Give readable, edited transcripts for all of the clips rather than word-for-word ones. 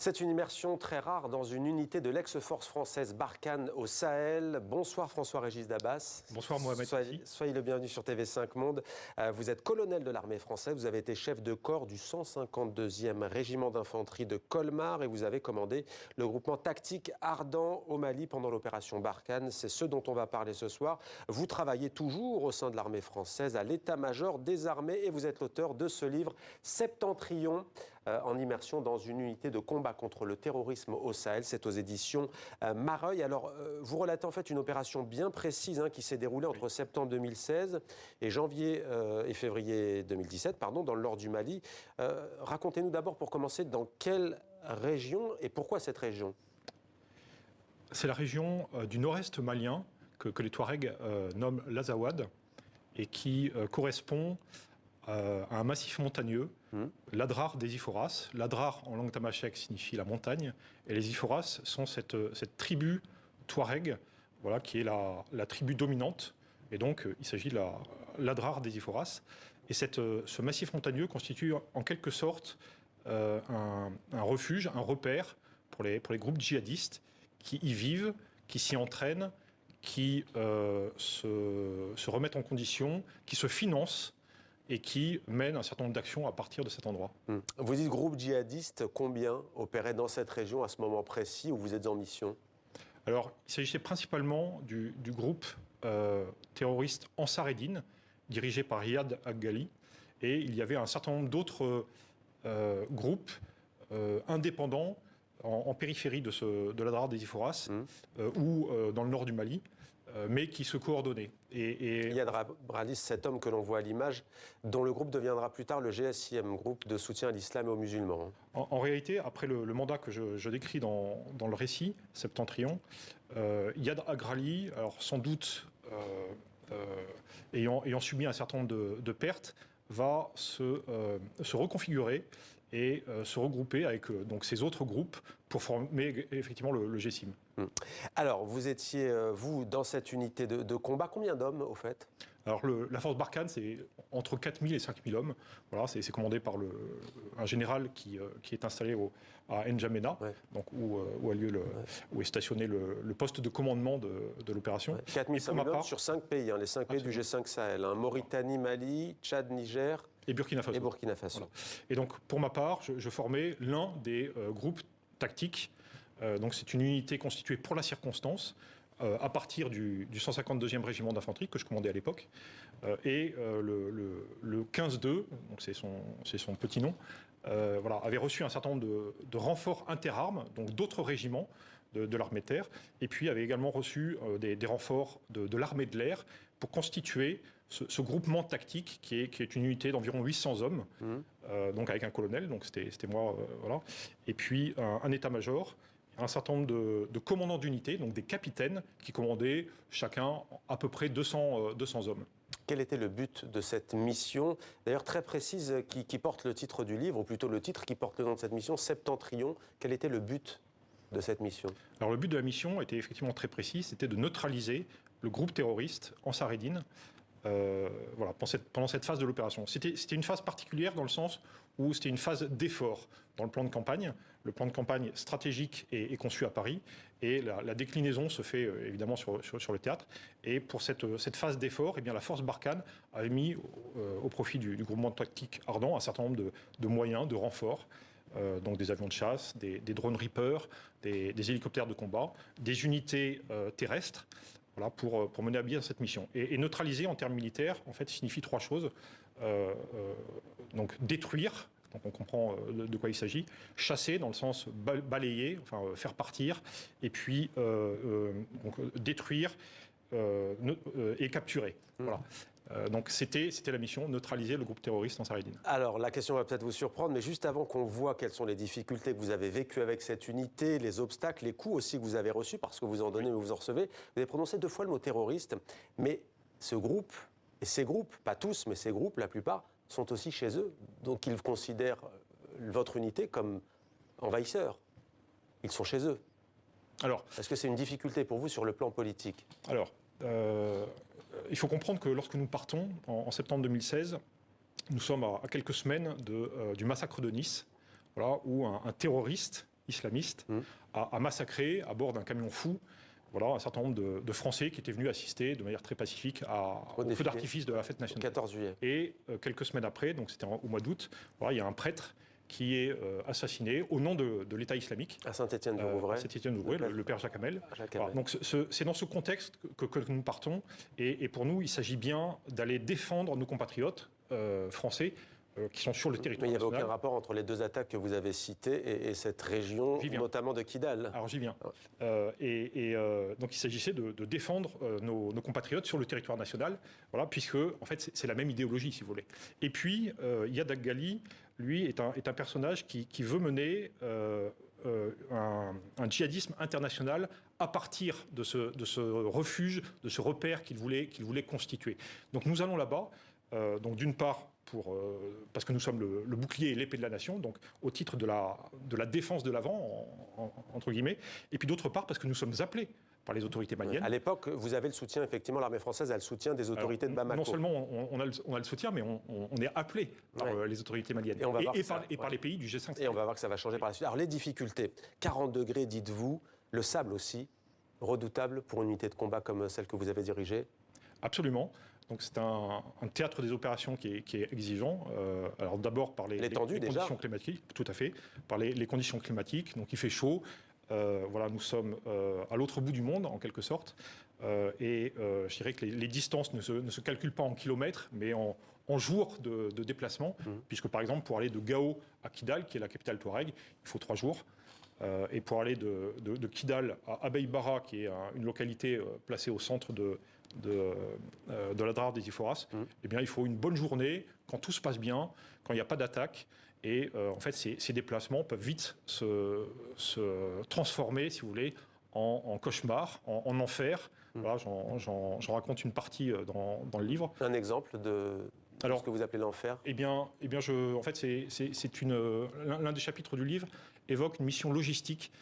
C'est une immersion très rare dans une unité de l'ex-force française Barkhane au Sahel. Bonsoir François-Régis Dabas. Bonsoir Mohamed. Soyez le bienvenu sur TV5 Monde. Vous êtes colonel de l'armée française, vous avez été chef de corps du 152e régiment d'infanterie de Colmar et vous avez commandé le groupement tactique Ardent au Mali pendant l'opération Barkhane. C'est ce dont on va parler ce soir. Vous travaillez toujours au sein de l'armée française à l'état-major des armées et vous êtes l'auteur de ce livre Septentrion en immersion dans une unité de combat contre le terrorisme au Sahel. C'est aux éditions Mareuil. Alors, vous relatez en fait une opération bien précise qui s'est déroulée entre septembre 2016 et janvier et février 2017, dans le nord du Mali. Racontez-nous d'abord, pour commencer, dans quelle région et pourquoi cette région? C'est la région du nord-est malien que les Touaregs nomment l'Azawad et qui correspond à un massif montagneux, l'Adrar des Iforas. L'Adrar, en langue tamashek, signifie la montagne, et les Iforas sont cette tribu Touareg, voilà, qui est la tribu dominante, et donc il s'agit de l'Adrar des Iforas. Et ce massif montagneux constitue en quelque sorte un refuge, un repère pour les groupes djihadistes qui y vivent, qui s'y entraînent, qui se remettent en condition, qui se financent, et qui mène un certain nombre d'actions à partir de cet endroit. Vous dites groupe djihadiste, combien opéraient dans cette région à ce moment précis où vous êtes en mission? Alors, il s'agissait principalement du groupe terroriste Ansar Eddine, dirigé par Riyad Aggali, et il y avait un certain nombre d'autres groupes indépendants en périphérie de l'Adrar des Iforas, ou dans le nord du Mali, mais qui se coordonnaient. Riyad Aggali, cet homme que l'on voit à l'image, dont le groupe deviendra plus tard le GSIM, groupe de soutien à l'islam et aux musulmans. En réalité, après le mandat que je décris dans le récit, Septentrion, Riyad Aggali, alors sans doute ayant subi un certain nombre de pertes, va se reconfigurer et se regrouper avec donc ces autres groupes pour former effectivement le GSIM. Alors, vous étiez, vous, dans cette unité de combat, combien d'hommes, au fait? Alors, la force Barkhane, c'est entre 4000 et 5000 hommes. Voilà, c'est commandé par un général qui est installé à N'Djamena, donc où est stationné le poste de commandement de l'opération. 4000 hommes sur 5 pays, les 5 pays du G5 Sahel, Mauritanie, Mali, Tchad, Niger et Burkina Faso. Voilà. Et donc, pour ma part, je formais l'un des groupes tactiques. Donc, c'est une unité constituée pour la circonstance, à partir du 152e régiment d'infanterie que je commandais à l'époque, et le 15-2, donc c'est son petit nom, avait reçu un certain nombre de renforts interarmes, donc d'autres régiments de l'armée de terre, et puis avait également reçu des renforts de l'armée de l'air pour constituer ce groupement tactique qui est une unité d'environ 800 hommes, donc avec un colonel, donc c'était moi, voilà, et puis un état-major, un certain nombre de commandants d'unités, donc des capitaines qui commandaient chacun à peu près 200 hommes. Quel était le but de cette mission, d'ailleurs très précise, qui porte le titre du livre, ou plutôt le titre qui porte le nom de cette mission, Septentrion? Quel était le but de cette mission? Alors le but de la mission était effectivement très précis, c'était de neutraliser le groupe terroriste Ansar Eddine, voilà, pendant cette phase de l'opération. C'était une phase particulière dans le sens où c'était une phase d'effort dans le plan de campagne. Le plan de campagne stratégique est conçu à Paris et la déclinaison se fait évidemment sur le théâtre. Et pour cette phase d'effort, eh bien, la force Barkhane avait mis au profit du groupement tactique Ardent un certain nombre de moyens, de renforts. Donc des avions de chasse, des drones Reaper, des hélicoptères de combat, des unités terrestres, voilà, pour mener à bien cette mission. Et neutraliser en termes militaires, en fait, signifie trois choses. Donc détruire, donc on comprend de quoi il s'agit, chasser dans le sens balayer, enfin faire partir, et puis donc, détruire et capturer. Voilà. Donc c'était la mission, neutraliser le groupe terroriste Ansar Eddine. Alors la question va peut-être vous surprendre, mais juste avant qu'on voit quelles sont les difficultés que vous avez vécues avec cette unité, les obstacles, les coups aussi que vous avez reçus, parce que vous en donnez mais vous en recevez, vous avez prononcé 2 fois le mot terroriste, mais ce groupe, et ces groupes, pas tous, mais ces groupes, la plupart, sont aussi chez eux, donc ils considèrent votre unité comme envahisseurs. Ils sont chez eux. Alors, est-ce que c'est une difficulté pour vous sur le plan politique? Alors, il faut comprendre que lorsque nous partons, en septembre 2016, nous sommes à quelques semaines du massacre de Nice, voilà, où un terroriste islamiste a massacré à bord d'un camion fou voilà, un certain nombre de Français qui étaient venus assister de manière très pacifique au feu d'artifice de la fête nationale. 14 juillet. Et quelques semaines après, donc c'était au mois d'août, voilà, il y a un prêtre qui est assassiné au nom de l'État islamique. À Saint-Étienne-du-Rouvray. À Saint-Étienne-du-Rouvray, le père Jacques Hamel. Voilà, donc c'est dans ce contexte que nous partons. Et pour nous, il s'agit bien d'aller défendre nos compatriotes français qui sont sur le territoire national. Mais il n'y avait aucun rapport entre les deux attaques que vous avez citées et cette région, notamment de Kidal. Alors j'y viens. Donc il s'agissait de défendre nos compatriotes sur le territoire national, voilà, puisque en fait c'est la même idéologie, si vous voulez. Et puis Iyad Ghali, lui, est un personnage qui veut mener un djihadisme international à partir de ce refuge, de ce repère qu'il voulait constituer. Donc nous allons là-bas, donc d'une part, parce que nous sommes le bouclier et l'épée de la nation, donc au titre de la défense de l'avant, entre guillemets, et puis d'autre part parce que nous sommes appelés par les autorités maliennes. À l'époque, vous avez le soutien, effectivement, l'armée française a le soutien des autorités de Bamako. Non seulement on a le soutien, mais on est appelé par les autorités maliennes et par les pays du G5. Et on va voir que ça va changer par la suite. Alors les difficultés, 40 degrés, dites-vous, le sable aussi, redoutable pour une unité de combat comme celle que vous avez dirigée? Absolument. Donc c'est un théâtre des opérations qui est exigeant. Alors d'abord par les conditions climatiques, tout à fait, par les conditions climatiques. Donc il fait chaud. Voilà, nous sommes à l'autre bout du monde en quelque sorte. Je dirais que les distances ne se calculent pas en kilomètres, mais en jours de déplacement, puisque par exemple pour aller de Gao à Kidal, qui est la capitale touareg, il faut 3 jours. Et pour aller de Kidal à Abeille Bara, qui est une localité placée au centre de la Drare des Iforas, eh bien, il faut une bonne journée, quand tout se passe bien, quand il n'y a pas d'attaque. Et en fait, ces déplacements peuvent vite se transformer, si vous voulez, en cauchemar, en enfer. Voilà, j'en raconte une partie dans le livre. Un exemple de ce que vous appelez l'enfer? En fait, l'un des chapitres du livre évoque une mission logistique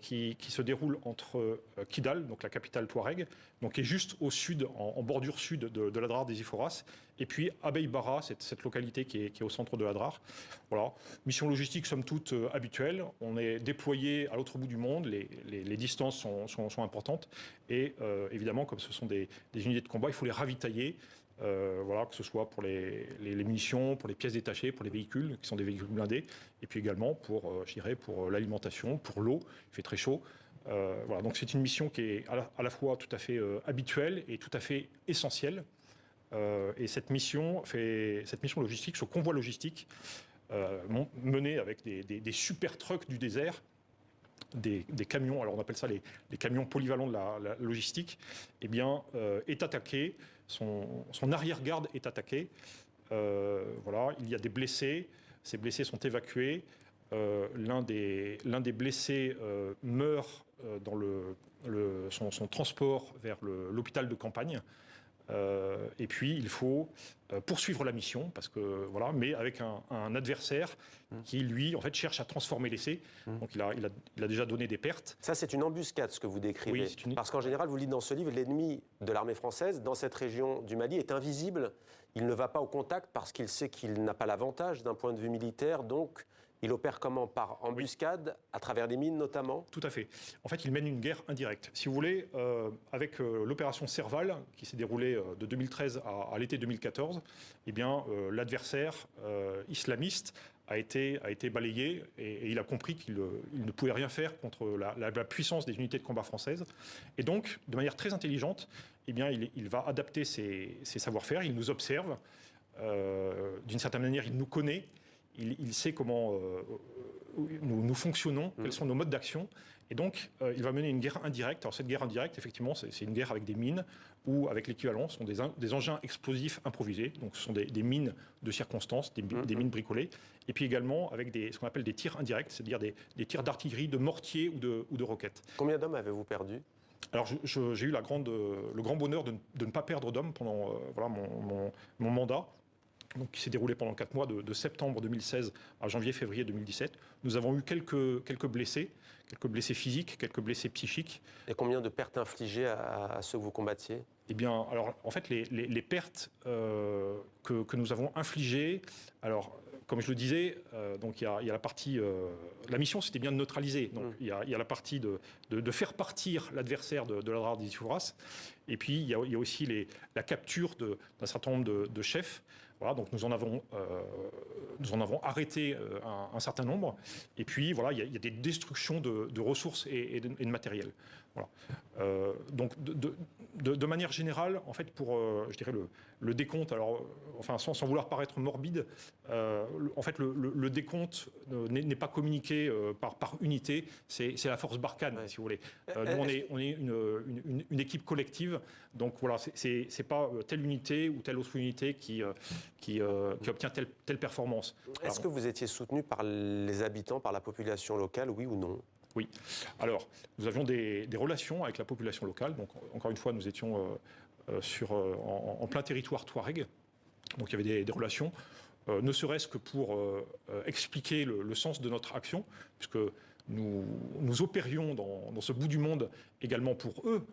qui se déroule entre Kidal, donc la capitale touareg, donc qui est juste au sud, en bordure sud de la Drare des Iforas, et puis Abeille Bara, cette localité qui est au centre de la Drare. Voilà, mission logistique somme toute habituelle. On est déployé à l'autre bout du monde, les distances sont importantes, et évidemment, comme ce sont des unités de combat, il faut les ravitailler. Voilà, que ce soit pour les munitions, pour les pièces détachées, pour les véhicules, qui sont des véhicules blindés, et puis également pour l'alimentation, pour l'eau, il fait très chaud. Voilà, donc c'est une mission qui est à la fois tout à fait habituelle et tout à fait essentielle. Et cette mission logistique, ce convoi logistique, mené avec des super trucks du désert, des camions, alors on appelle ça les camions polyvalents de la logistique, eh bien, est attaqué. Son arrière-garde est attaquée. Voilà, il y a des blessés. Ces blessés sont évacués. L'un des blessés meurt dans son transport vers l'hôpital de campagne. Et puis il faut poursuivre la mission, parce que voilà, mais avec un adversaire qui lui en fait cherche à transformer l'essai. Donc il a déjà donné des pertes. Ça, c'est une embuscade, ce que vous décrivez. Oui, parce qu'en général, vous le dites dans ce livre, l'ennemi de l'armée française dans cette région du Mali est invisible. Il ne va pas au contact parce qu'il sait qu'il n'a pas l'avantage d'un point de vue militaire. Donc il opère comment? Par embuscade, à travers les mines notamment? Tout à fait. En fait, il mène une guerre indirecte. Si vous voulez, avec l'opération Serval, qui s'est déroulée de 2013 à l'été 2014, eh bien, l'adversaire islamiste a été balayé et il a compris qu'il ne pouvait rien faire contre la puissance des unités de combat françaises. Et donc, de manière très intelligente, eh bien, il va adapter ses savoir-faire, il nous observe, d'une certaine manière, il nous connaît. Il sait comment nous fonctionnons, quels sont nos modes d'action. Et donc, il va mener une guerre indirecte. Alors, cette guerre indirecte, effectivement, c'est une guerre avec des mines ou avec l'équivalent. Ce sont des engins explosifs improvisés. Donc, ce sont des mines de circonstance, des mines bricolées. Et puis également avec ce qu'on appelle des tirs indirects, c'est-à-dire des tirs d'artillerie, de mortiers ou de roquettes. Combien d'hommes avez-vous perdu? Alors, j'ai eu le grand bonheur de ne pas perdre d'hommes pendant mon mandat. Donc, qui s'est déroulé pendant 4 mois, de septembre 2016 à janvier-février 2017. Nous avons eu quelques blessés physiques, quelques blessés psychiques. Et combien de pertes infligées à ceux que vous combattiez? Eh bien, alors, en fait, les pertes que nous avons infligées, alors, comme je le disais, donc il y a la partie... la mission, c'était bien de neutraliser. Donc il y a la partie de faire partir l'adversaire de la rare d'Iziouras. Et puis il y a aussi la capture d'un certain nombre de chefs. Voilà, donc nous en avons arrêté un certain nombre. Et puis voilà, il y a des destructions de ressources et de matériel. Voilà. Donc de manière générale, en fait, pour je dirais le décompte, alors enfin sans vouloir paraître morbide, en fait le décompte n'est pas communiqué par unité. C'est la force Barkhane, si vous voulez. Nous on est une équipe collective. Donc voilà, c'est pas telle unité ou telle autre unité qui obtient telle performance. Est-ce que vous étiez soutenu par les habitants, par la population locale, oui ou non? Oui. Alors, nous avions des relations avec la population locale. Donc, encore une fois, nous étions en plein territoire touareg. Donc, il y avait des relations, ne serait-ce que pour expliquer le sens de notre action, puisque nous opérions dans ce bout du monde également pour eux,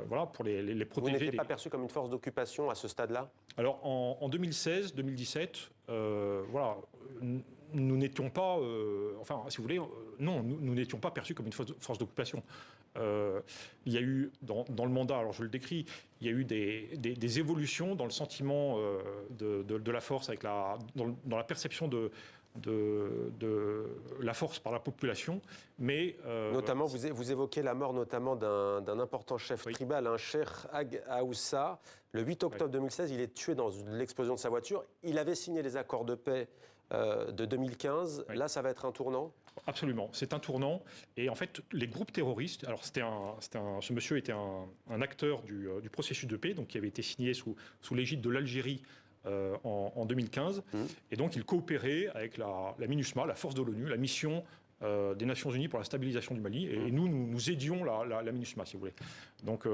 voilà, pour les protéger. Vous n'étiez pas perçu comme une force d'occupation à ce stade-là? Alors, en 2016, 2017, voilà, nous n'étions pas, enfin, si vous voulez, non, nous n'étions pas perçus comme une force d'occupation. Il y a eu, dans le mandat, alors je le décris, il y a eu des évolutions dans le sentiment de la force, dans la perception de la force par la population, mais... notamment, vous évoquez la mort notamment d'un important chef tribal, un Cheikh Ag Aoussa. Le 8 octobre 2016, il est tué dans l'explosion de sa voiture. Il avait signé les accords de paix de 2015. Là, ça va être un tournant? Absolument, c'est un tournant. Et en fait, les groupes terroristes, alors ce monsieur était un acteur du processus de paix, donc qui avait été signé sous l'égide de l'Algérie en 2015. Et donc, il coopérait avec la MINUSMA, la force de l'ONU, la mission des Nations Unies pour la stabilisation du Mali. Et nous aidions la MINUSMA, si vous voulez. Donc,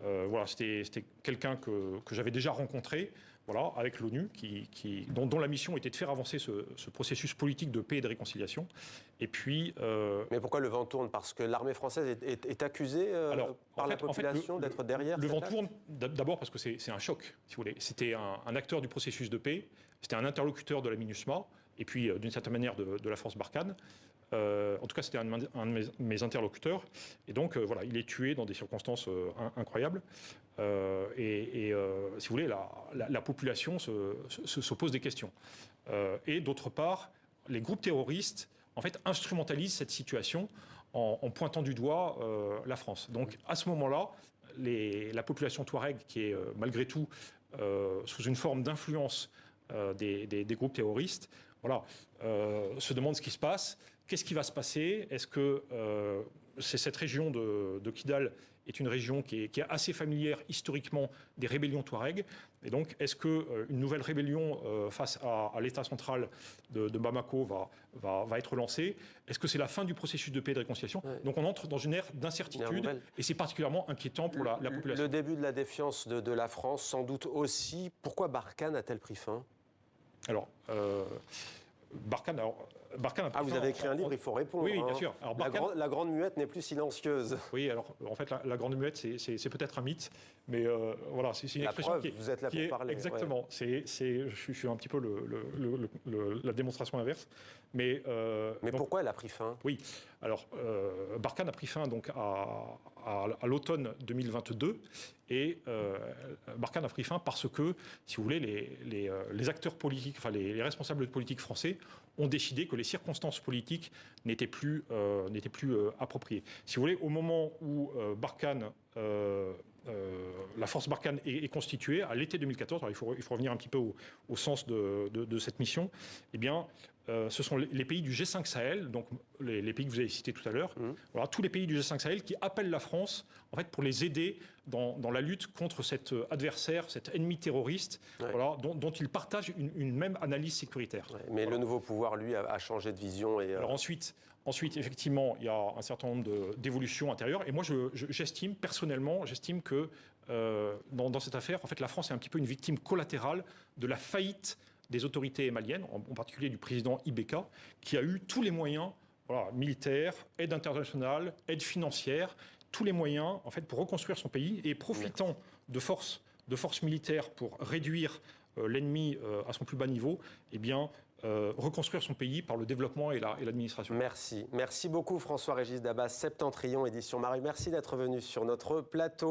voilà, c'était quelqu'un que j'avais déjà rencontré. Voilà, avec l'ONU, dont la mission était de faire avancer ce processus politique de paix et de réconciliation. Et puis... Mais pourquoi le vent tourne? Parce que l'armée française est accusée par la population d'être derrière? Le vent tourne d'abord parce que c'est un choc, si vous voulez. C'était un acteur du processus de paix, c'était un interlocuteur de la MINUSMA, et puis d'une certaine manière de la force Barkhane. En tout cas, c'était un de mes interlocuteurs. Et donc, voilà, il est tué dans des circonstances incroyables. Si vous voulez, la population se pose des questions. Et d'autre part, les groupes terroristes, en fait, instrumentalisent cette situation en pointant du doigt la France. Donc, à ce moment-là, la population touareg, qui est malgré tout sous une forme d'influence des groupes terroristes, voilà, se demande ce qui se passe. Qu'est-ce qui va se passer? Est-ce que cette région de Kidal est une région qui est assez familière historiquement des rébellions touareg? Et donc, est-ce qu'une nouvelle rébellion face à l'État central de Bamako va être lancée? Est-ce que c'est la fin du processus de paix et de réconciliation? Donc on entre dans une ère d'incertitude et c'est particulièrement inquiétant pour la population. Le début de la défiance de la France, sans doute aussi. Pourquoi Barkhane a-t-elle pris fin? Alors, Barkhane a vous avez écrit un livre, il faut répondre. Oui, bien sûr. Alors, la grande muette n'est plus silencieuse. Oui, alors en fait, la grande muette, c'est peut-être un mythe, mais voilà, c'est une expression preuve, vous êtes là pour parler. Exactement. Ouais. Je suis un petit peu la démonstration inverse. Mais donc, pourquoi elle a pris fin? Oui, alors Barkhane a pris fin donc à l'automne 2022 et Barkhane a pris fin parce que, si vous voulez, les acteurs politiques, enfin les responsables politiques français ont décidé que les circonstances politiques n'étaient plus appropriées. Si vous voulez, au moment où Barkhane, la force Barkhane est constituée, à l'été 2014, alors il faut revenir un petit peu au sens de cette mission, eh bien, ce sont les pays du G5 Sahel, donc les pays que vous avez cités tout à l'heure, voilà, tous les pays du G5 Sahel qui appellent la France en fait, pour les aider dans la lutte contre cet adversaire, cet ennemi terroriste, voilà, dont ils partagent une même analyse sécuritaire. Mais le nouveau pouvoir, lui, a changé de vision. Alors ensuite, effectivement, il y a un certain nombre d'évolutions intérieures. Et moi, j'estime, personnellement, que dans cette affaire, en fait, la France est un petit peu une victime collatérale de la faillite des autorités maliennes, en particulier du président Ibeka, qui a eu tous les moyens, voilà, militaires, aide internationale, aide financière, tous les moyens en fait, pour reconstruire son pays et profitant de forces militaires pour réduire l'ennemi à son plus bas niveau, eh bien, reconstruire son pays par le développement et l'administration. Merci. Merci beaucoup François-Régis Dabas, Septentrion, édition Maru. Merci d'être venu sur notre plateau.